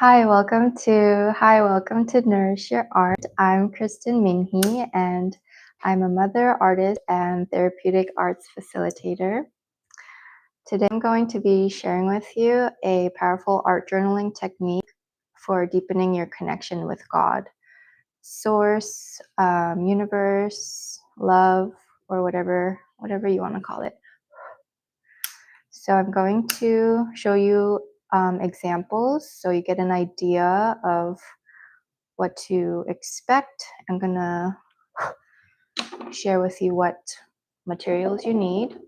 Welcome to Nourish Your Art. I'm Kristen Minhee, and I'm a mother, artist, and therapeutic arts facilitator. Today, I'm going to be sharing with you a powerful art journaling technique for deepening your connection with God, Source, Universe, Love, or whatever you want to call it. So I'm going to show you examples so you get an idea of what to expect. I'm gonna share with you what materials you need.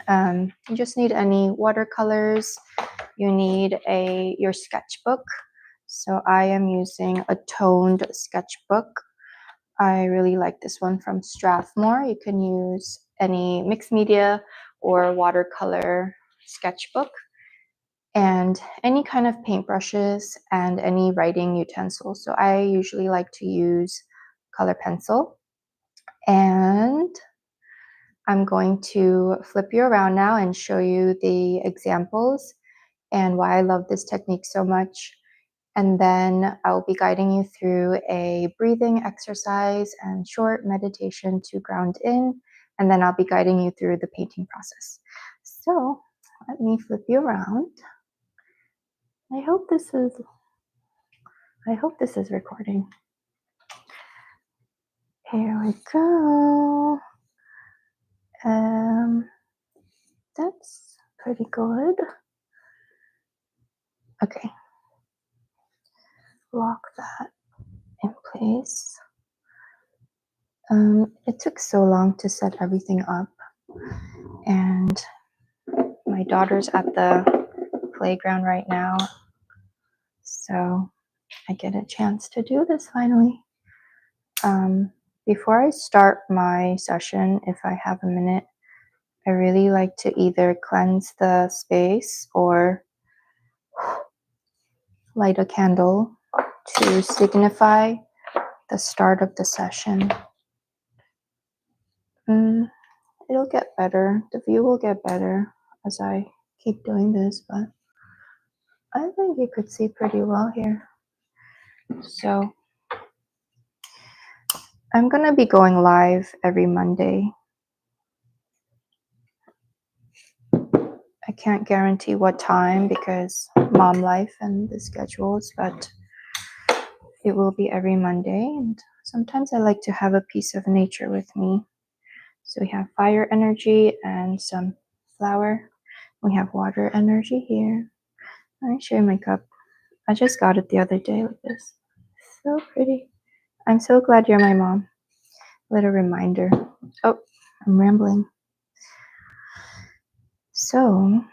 You just need any watercolors. You need your sketchbook. So I am using a toned sketchbook. I really like this one from Strathmore. You can use any mixed media or watercolor sketchbook, and any kind of paintbrushes and any writing utensils. So I usually like to use color pencil. And I'm going to flip you around now and show you the examples and why I love this technique so much. And then I'll be guiding you through a breathing exercise and short meditation to ground in. And then I'll be guiding you through the painting process. So let me flip you around. I hope this is recording. Here we go. That's pretty good. Okay. Lock that in place. It took so long to set everything up, and my daughter's at the playground right now, so I get a chance to do this finally. Before I start my session, if I have a minute, I really like to either cleanse the space or light a candle to signify the start of the session. It'll get better. The view will get better as I keep doing this, but I think you could see pretty well here. So I'm going to be going live every Monday. I can't guarantee what time because mom life and the schedules, but it will be every Monday. And sometimes I like to have a piece of nature with me. So we have fire energy and some flower. We have water energy here. Let me show you my cup. I just got it the other day like this. So pretty. I'm so glad you're my mom. Little reminder. Oh, I'm rambling. So,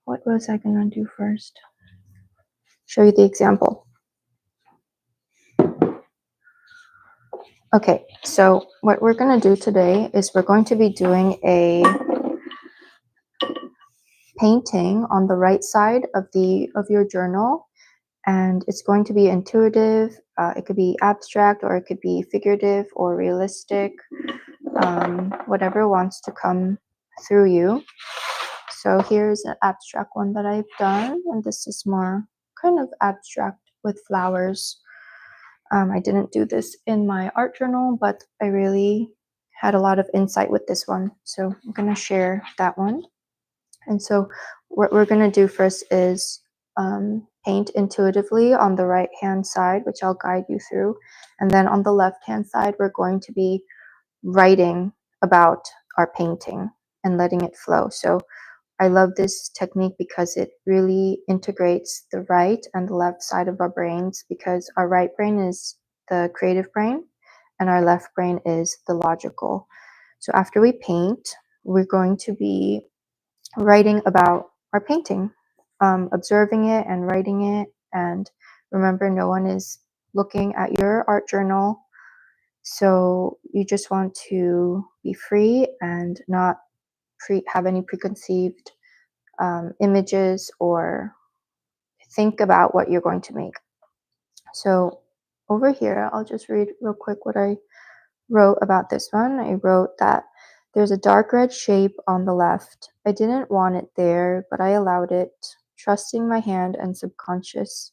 what was I gonna do first? Show you the example. Okay, so what we're gonna do today is we're going to be doing a painting on the right side of your journal, and it's going to be intuitive. It could be abstract, or it could be figurative or realistic, whatever wants to come through you. So here's an abstract one that I've done, and this is more kind of abstract with flowers. I didn't do this in my art journal, but I really had a lot of insight with this one, so I'm going to share that one. And so what we're going to do first is paint intuitively on the right hand side, which I'll guide you through, and then on the left hand side we're going to be writing about our painting and letting it flow. So I love this technique because it really integrates the right and the left side of our brains, because our right brain is the creative brain and our left brain is the logical. So after we paint, we're going to be writing about our painting, observing it and writing it. And remember, no one is looking at your art journal. So you just want to be free and not have any preconceived images or think about what you're going to make. So over here, I'll just read real quick what I wrote about this one. I wrote that there's a dark red shape on the left. I didn't want it there, but I allowed it, trusting my hand and subconscious.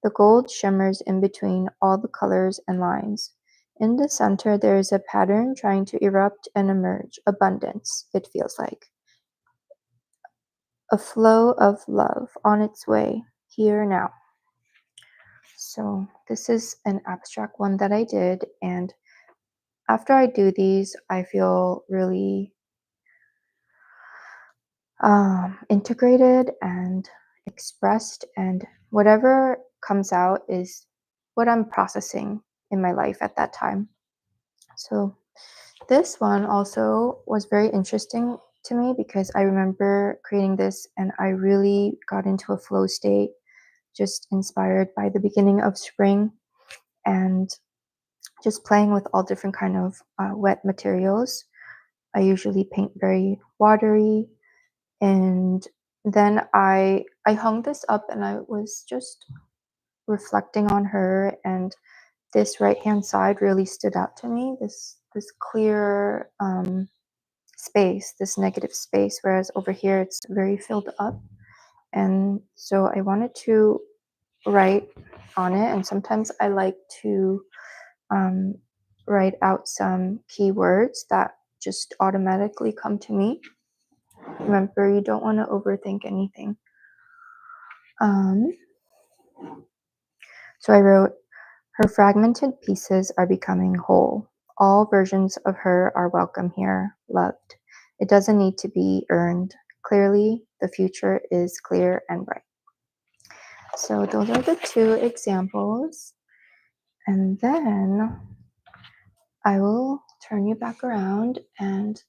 The gold shimmers in between all the colors and lines. In the center, there is a pattern trying to erupt and emerge. Abundance, it feels like. A flow of love on its way, here now. So this is an abstract one that I did, and after I do these, I feel really integrated and expressed, and whatever comes out is what I'm processing in my life at that time. So this one also was very interesting to me because I remember creating this and I really got into a flow state, just inspired by the beginning of spring and just playing with all different kind of wet materials. I usually paint very watery, and then I hung this up and I was just reflecting on her, and this right hand side really stood out to me. This clear space, this negative space, whereas over here it's very filled up. And so I wanted to write on it, and sometimes I like to um, write out some keywords that just automatically come to me. Remember, you don't want to overthink anything. So I wrote, her fragmented pieces are becoming whole. All versions of her are welcome here, loved. It doesn't need to be earned. Clearly, the future is clear and bright. So those are the two examples. And then I will turn you back around and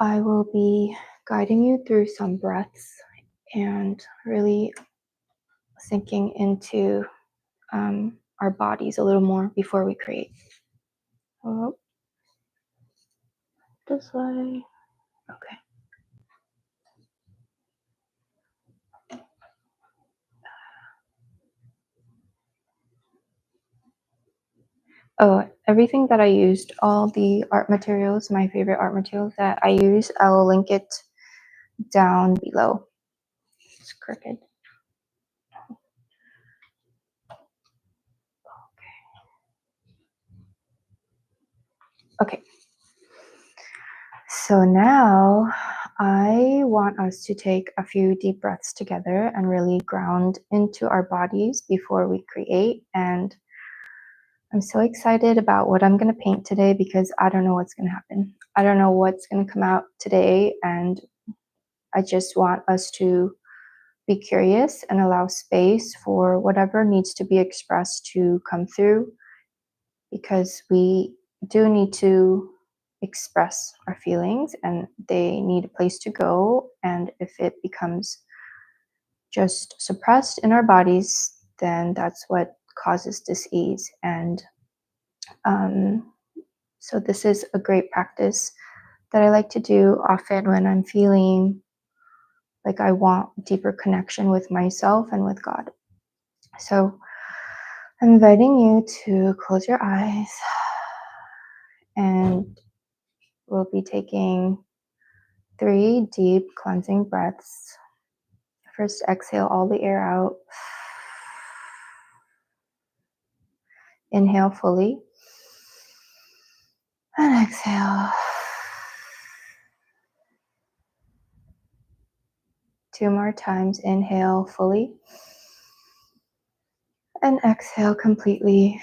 I will be guiding you through some breaths and really sinking into our bodies a little more before we create. Oh, this way. Okay. Oh, everything that I used, all the art materials, my favorite art materials that I use, I will link it down below. It's crooked. Okay. So now I want us to take a few deep breaths together and really ground into our bodies before we create. And I'm so excited about what I'm going to paint today because I don't know what's going to happen. I don't know what's going to come out today. And I just want us to be curious and allow space for whatever needs to be expressed to come through, because we do need to express our feelings and they need a place to go. And if it becomes just suppressed in our bodies, then that's what causes dis-ease. And so this is a great practice that I like to do often when I'm feeling like I want deeper connection with myself and with God. So I'm inviting you to close your eyes, and we'll be taking 3 deep cleansing breaths. First, exhale all the air out. Inhale fully. And exhale. 2 more times. Inhale fully. And exhale completely.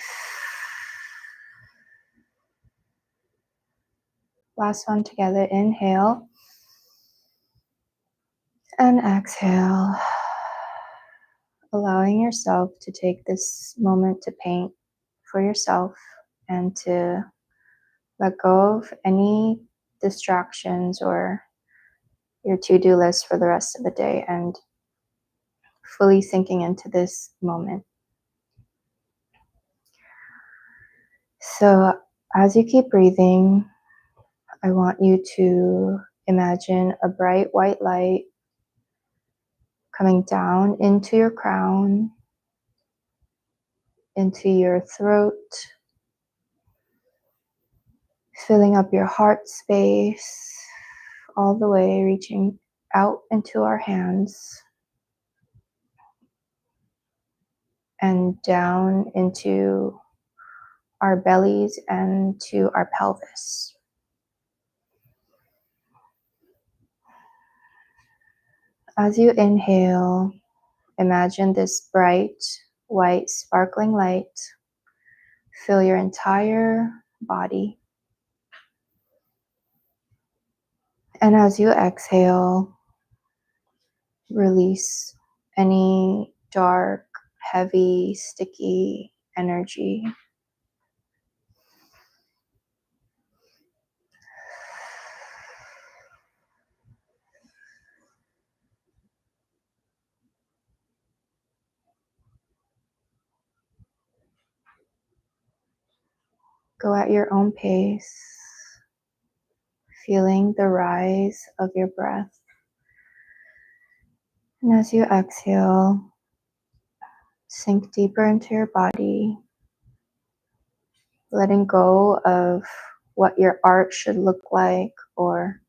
Last one together. Inhale. And exhale. Allowing yourself to take this moment to paint for yourself and to let go of any distractions or your to-do list for the rest of the day and fully sinking into this moment. So as you keep breathing, I want you to imagine a bright white light coming down into your crown, into your throat, filling up your heart space, all the way reaching out into our hands, and down into our bellies and to our pelvis. As you inhale, imagine this bright, white, sparkling light fill your entire body. And as you exhale, release any dark, heavy, sticky energy. Go at your own pace, feeling the rise of your breath. And as you exhale, sink deeper into your body, letting go of what your art should look like or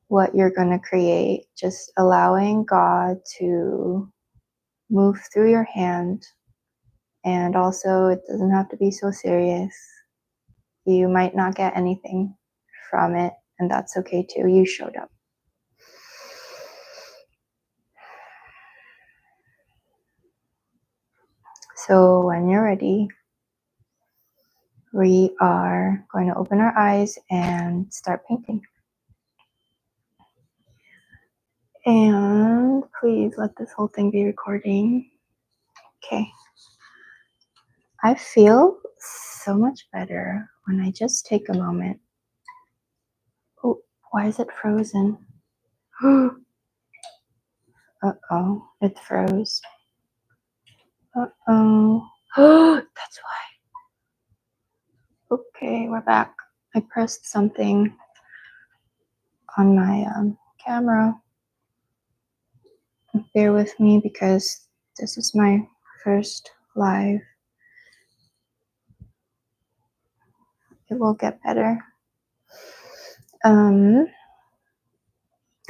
what you're going to create. Just allowing God to move through your hand. And also, it doesn't have to be so serious. You might not get anything from it, and that's okay too. You showed up. So when you're ready, we are going to open our eyes and start painting. And please let this whole thing be recording. Okay. I feel so much better when I just take a moment. Oh, why is it frozen? Uh-oh, it froze. Uh-oh. That's why. Okay, we're back. I pressed something on my camera. Bear with me because this is my first live. It will get better.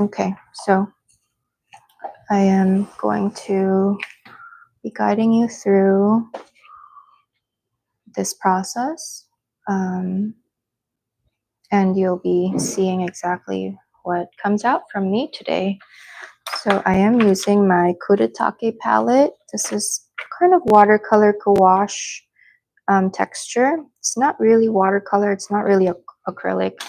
Okay, so I am going to be guiding you through this process, and you'll be seeing exactly what comes out from me today. So I am using my Kuretake palette. This is kind of watercolor gouache texture. It's not really watercolor, it's not really acrylic,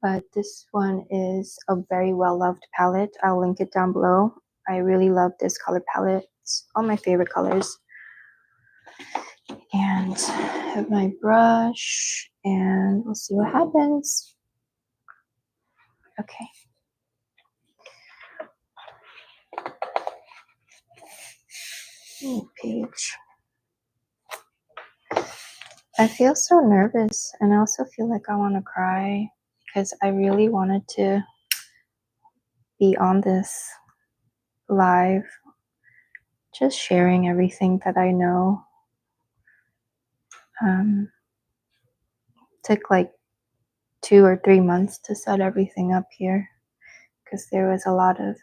but this one is a very well-loved palette. I'll link it down below. I really love this color palette. It's all my favorite colors. And I have my brush, and we'll see what happens. Okay. Page. I feel so nervous, and I also feel like I want to cry because I really wanted to be on this live, just sharing everything that I know. Took like 2 or 3 months to set everything up here because there was a lot of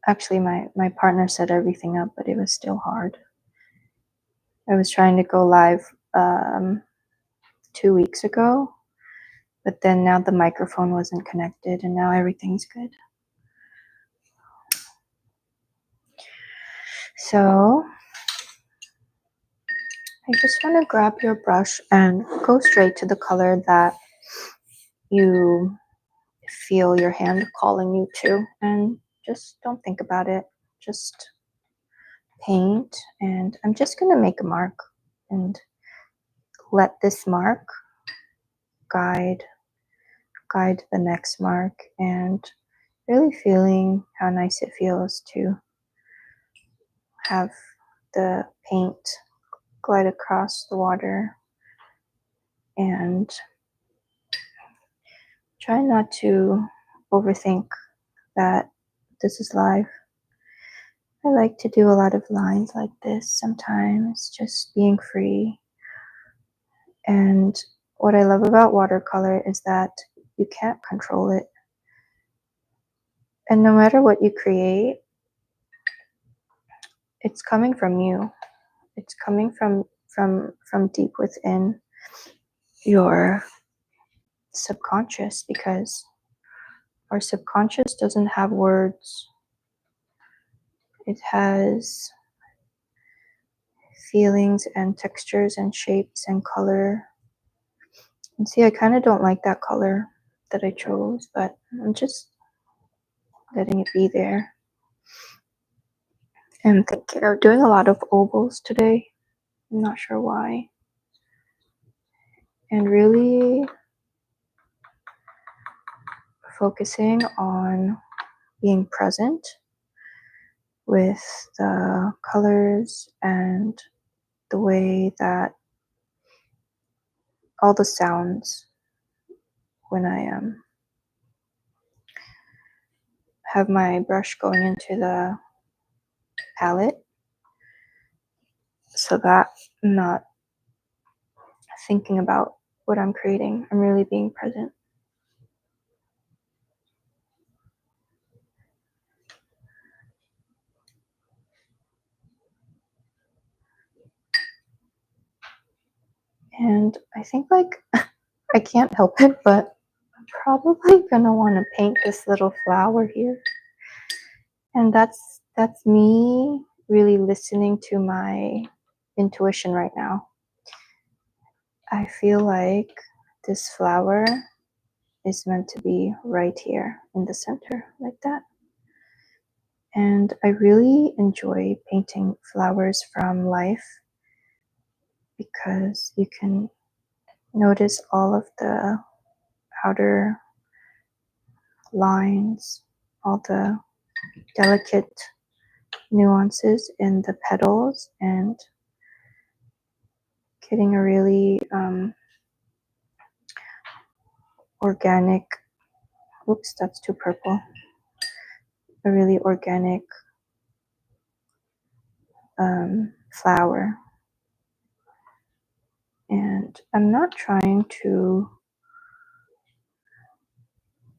actually my partner set everything up, but it was still hard. I was trying to go live 2 weeks ago, but then now the microphone wasn't connected, and now everything's good. So I just want to grab your brush and go straight to the color that you feel your hand calling you to, and just don't think about it. Just paint, and I'm just going to make a mark and let this mark guide the next mark, and really feeling how nice it feels to have the paint glide across the water, and try not to overthink that this is live. I like to do a lot of lines like this sometimes, just being free. And what I love about watercolor is that you can't control it. And no matter what you create, it's coming from you. It's coming from deep within your subconscious, because our subconscious doesn't have words. It has feelings and textures and shapes and color. And see, I kind of don't like that color that I chose, but I'm just letting it be there. And thinking of doing a lot of ovals today. I'm not sure why. And really focusing on being present with the colors and the way that all the sounds when I have my brush going into the palette, so that I'm not thinking about what I'm creating. I'm really being present. And I think like I can't help it, but I'm probably gonna want to paint this little flower here. And that's me really listening to my intuition right now. I feel like this flower is meant to be right here in the center, like that. And I really enjoy painting flowers from life because you can notice all of the outer lines, all the delicate nuances in the petals, and getting a really organic, oops, that's too purple, a really organic flower. And I'm not trying to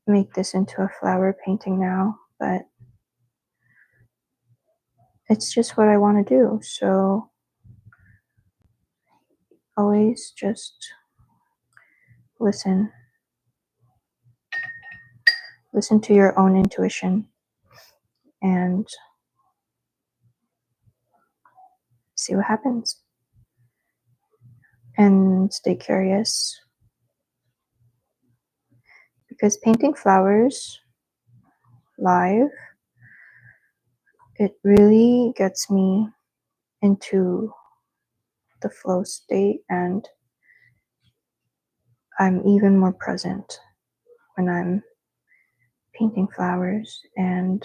make this into a flower painting now, but it's just what I want to do. So always just listen to your own intuition and see what happens, and stay curious, because painting flowers live, it really gets me into the flow state, and I'm even more present when I'm painting flowers. And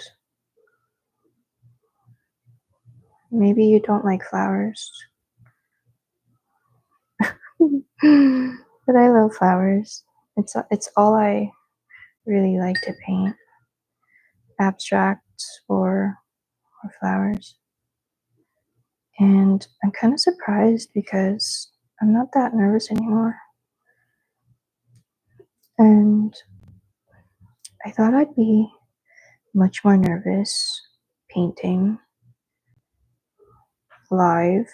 maybe you don't like flowers, but I love flowers. It's all I really like to paint, abstracts or flowers. And I'm kind of surprised because I'm not that nervous anymore. And I thought I'd be much more nervous painting live,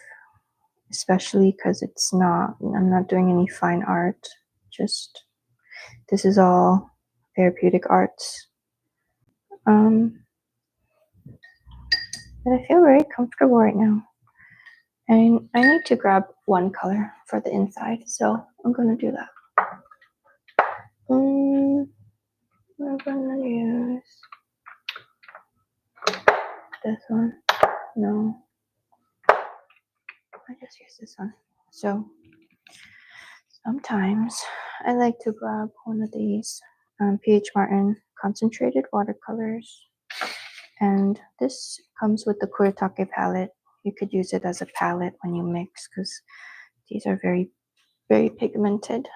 especially because I'm not doing any fine art. Just, this is all therapeutic arts. But I feel very comfortable right now. And I need to grab one color for the inside, so I'm gonna do that. We're gonna use this one. No, I just use this one. So sometimes I like to grab one of these PH Martin concentrated watercolors, and this comes with the Kuretake palette. You could use it as a palette when you mix, because these are very, very pigmented,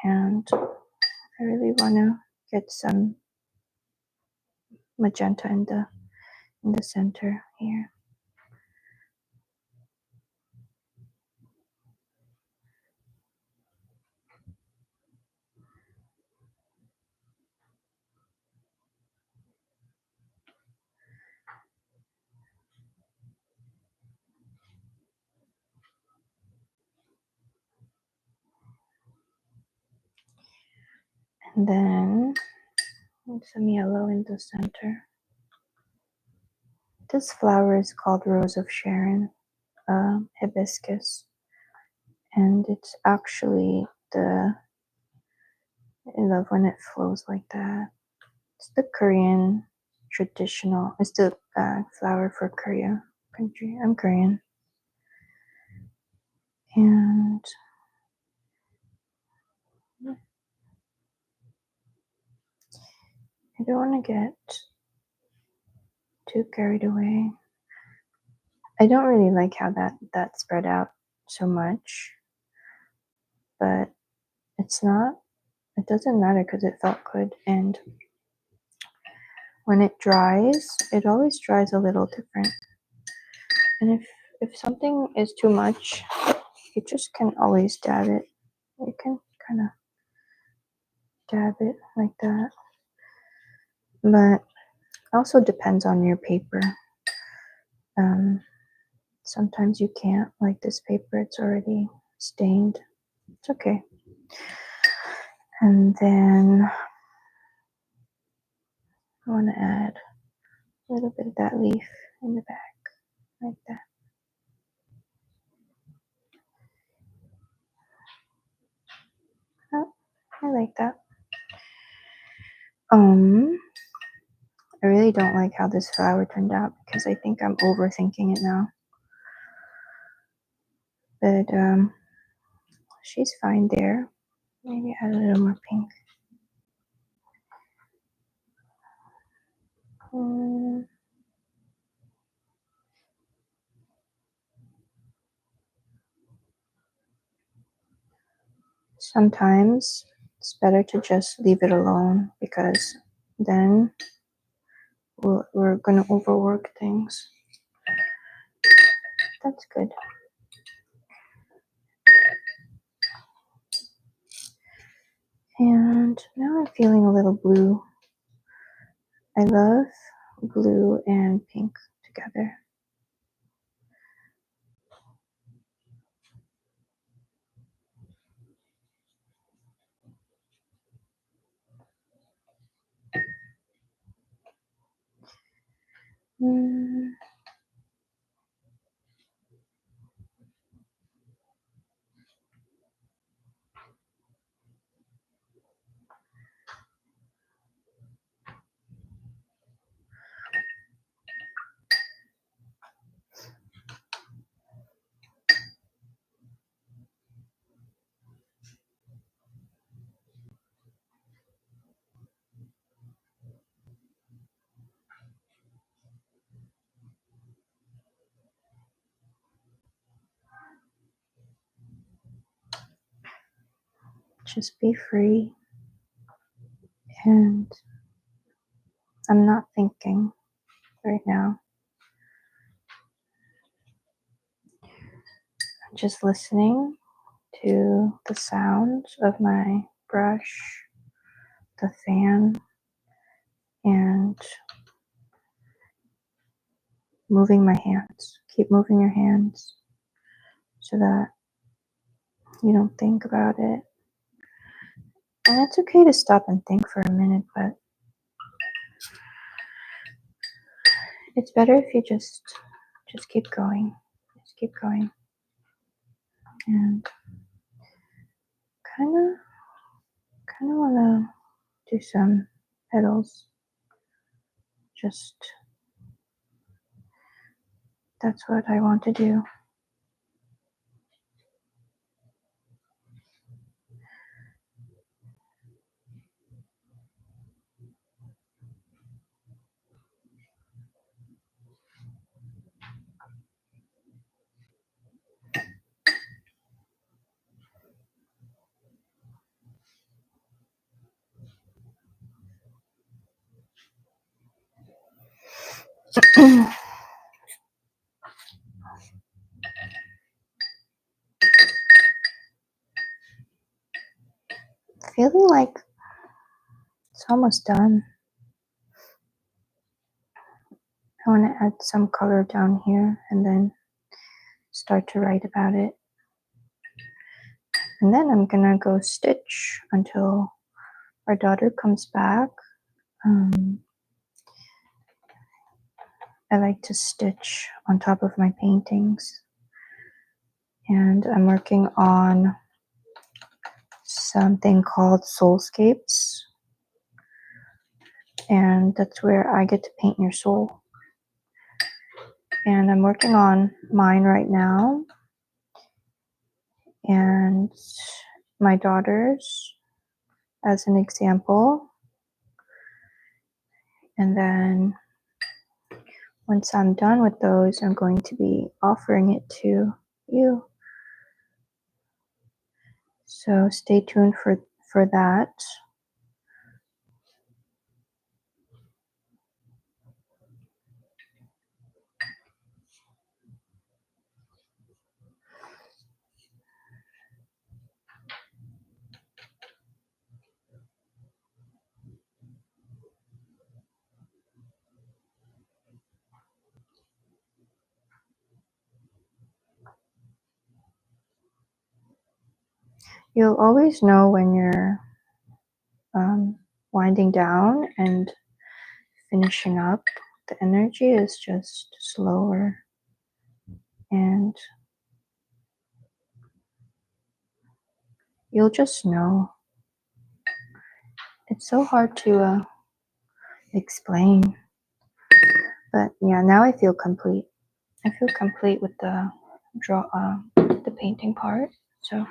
and I really want to get some magenta in the center here. And then some yellow in the center. This flower is called Rose of Sharon, hibiscus. And it's actually I love when it flows like that. It's the Korean traditional, it's the flower for Korea country. I'm Korean. And I don't want to get too carried away. I don't really like how that spread out so much, but it doesn't matter because it felt good. And when it dries, it always dries a little different. And if something is too much, you just can always dab it. You can kind of dab it like that. But also depends on your paper. Sometimes you can't, like this paper, it's already stained. It's okay. And then I want to add a little bit of that leaf in the back, like that. Oh, I like that. I really don't like how this flower turned out because I think I'm overthinking it now. But she's fine there. Maybe add a little more pink. Sometimes it's better to just leave it alone because then we're gonna overwork things. That's good. And now I'm feeling a little blue. I love blue and pink together. Just be free. And I'm not thinking right now. I'm just listening to the sounds of my brush, the fan, and moving my hands. Keep moving your hands so that you don't think about it. And it's okay to stop and think for a minute, but it's better if you just keep going. Just keep going. And kind of want to do some petals. Just, that's what I want to do. Feeling like it's almost done. I want to add some color down here and then start to write about it. And then I'm gonna go stitch until our daughter comes back, I like to stitch on top of my paintings. And I'm working on something called Soulscapes. And that's where I get to paint your soul. And I'm working on mine right now. And my daughter's as an example. And then once I'm done with those, I'm going to be offering it to you. So stay tuned for that. You'll always know when you're winding down and finishing up. The energy is just slower, and you'll just know. It's so hard to explain, but yeah, now I feel complete. I feel complete with the the painting part. So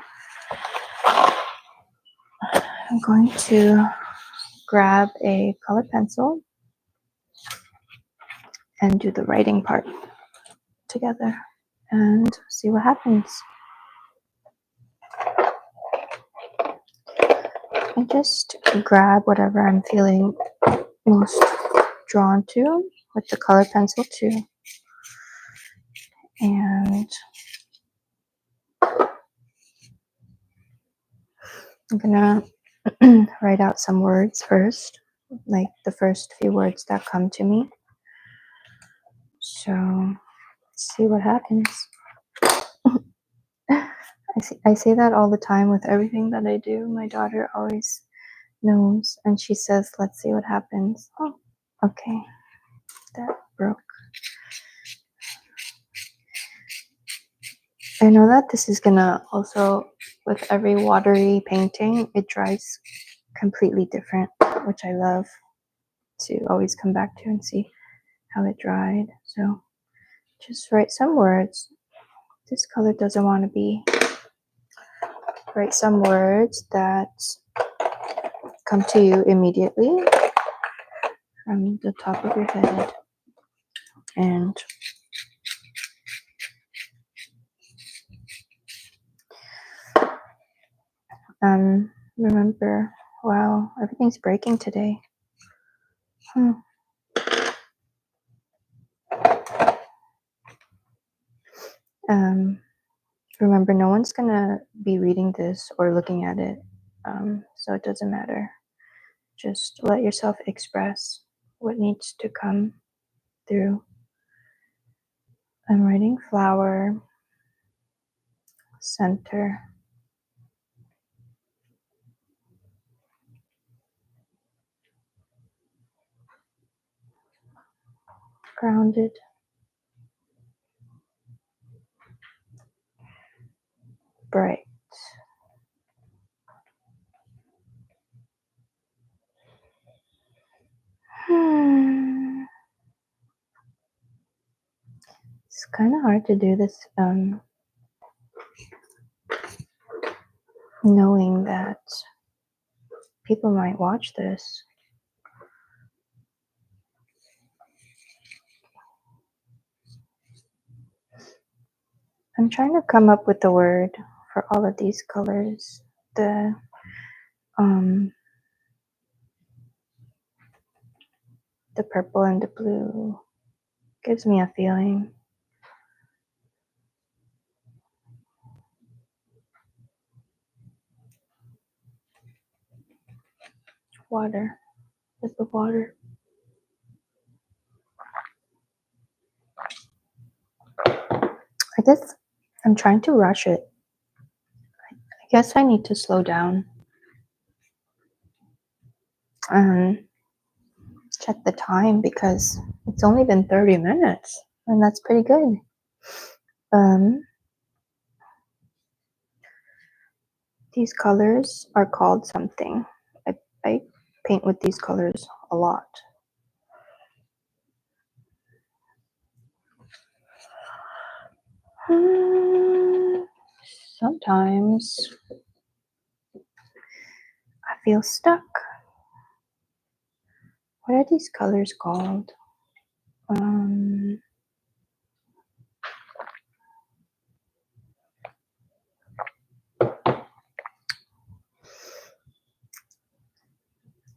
I'm going to grab a colored pencil and do the writing part together and see what happens. I just grab whatever I'm feeling most drawn to with the colored pencil too. And I'm gonna write out some words first, like the first few words that come to me. So let's see what happens. I say that all the time with everything that I do. My daughter always knows, and she says, "Let's see what happens." Oh, okay, that broke. I know that this is gonna also, with every watery painting, it dries completely different, which I love to always come back to and see how it dried. So just write some words. This color doesn't want to be. Write some words that come to you immediately from the top of your head. And remember, wow, everything's breaking today. Remember, no one's gonna be reading this or looking at it, so it doesn't matter. Just let yourself express what needs to come through. I'm writing flower, center, grounded, bright. It's kind of hard to do this, knowing that people might watch this. I'm trying to come up with a word for all of these colors. The purple and the blue gives me a feeling. Water, sip of water. I guess I'm trying to rush it. I guess I need to slow down. Check the time because it's only been 30 minutes and that's pretty good. These colors are called something. I paint with these colors a lot. Sometimes I feel stuck. What are these colors called?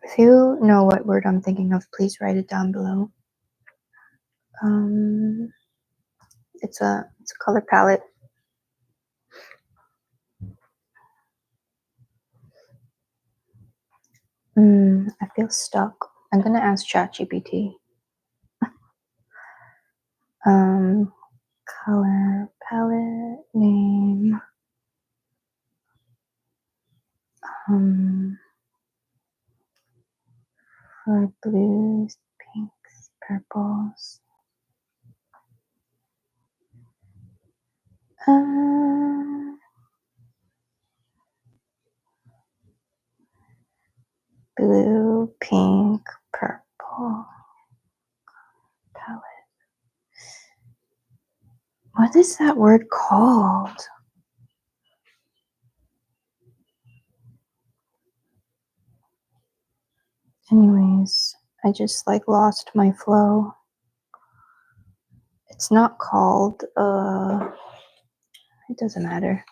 If you know what word I'm thinking of, please write it down below. It's a color palette. I feel stuck. I'm gonna ask ChatGPT. Color palette name. For blues, pinks, purples. Blue, pink, purple palette. What is that word called? Anyways, I just like lost my flow. It's not called, it doesn't matter.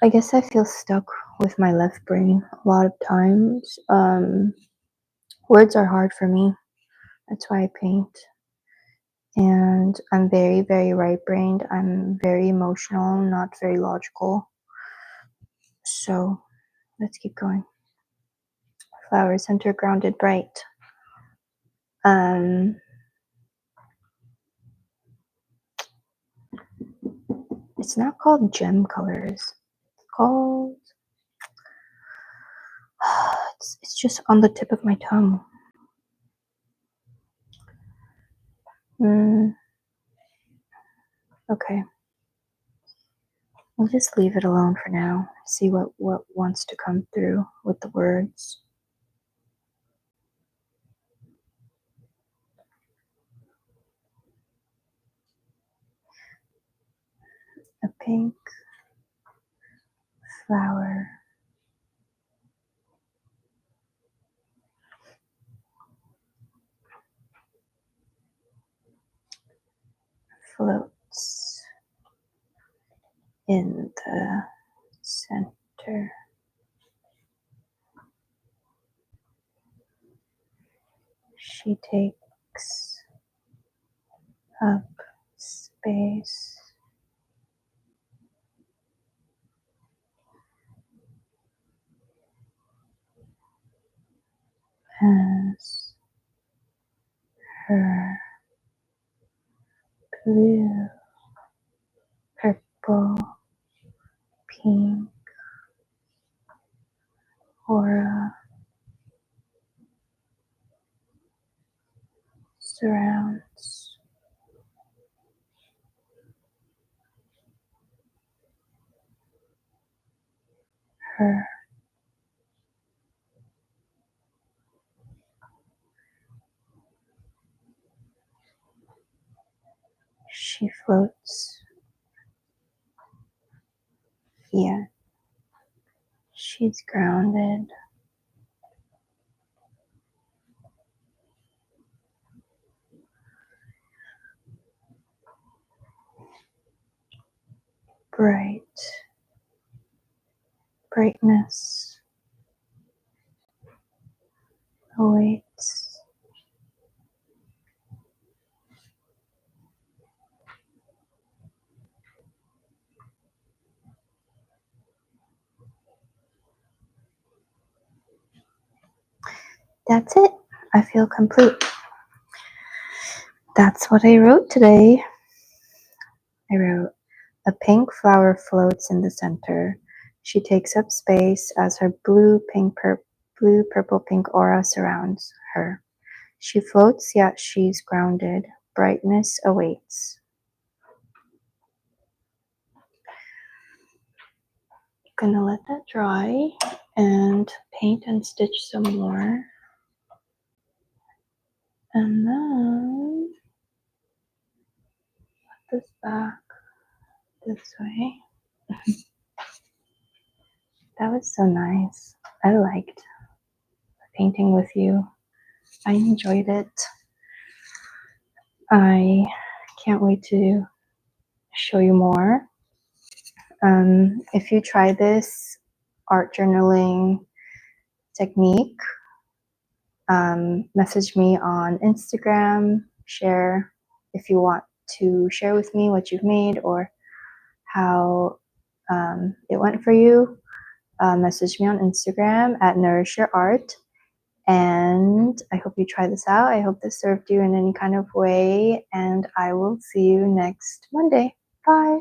I guess I feel stuck with my left brain a lot of times. Words are hard for me. That's why I paint. And I'm very, very right-brained. I'm very emotional, not very logical. So let's keep going. Flower center grounded bright. It's not called gem colors. It's called, it's just on the tip of my tongue. Okay. We'll just leave it alone for now. See what wants to come through with the words. A pink flower. Floats in the center. She takes up space. As her blue, purple, pink aura surrounds her. She floats. Yeah, she's grounded. Bright. Brightness awaits. That's it. I feel complete. That's what I wrote today. I wrote, a pink flower floats in the center. She takes up space as her blue, pink, blue, purple, pink aura surrounds her. She floats, yet she's grounded. Brightness awaits. Gonna let that dry and paint and stitch some more. And then put this back this way. That was so nice. I liked painting with you. I enjoyed it. I can't wait to show you more. If you try this art journaling technique, message me on Instagram, share if you want to share with me what you've made or how it went for you. Message me on Instagram at Nourish Your Art. And I hope you try this out. I hope this served you in any kind of way. And I will see you next Monday. Bye.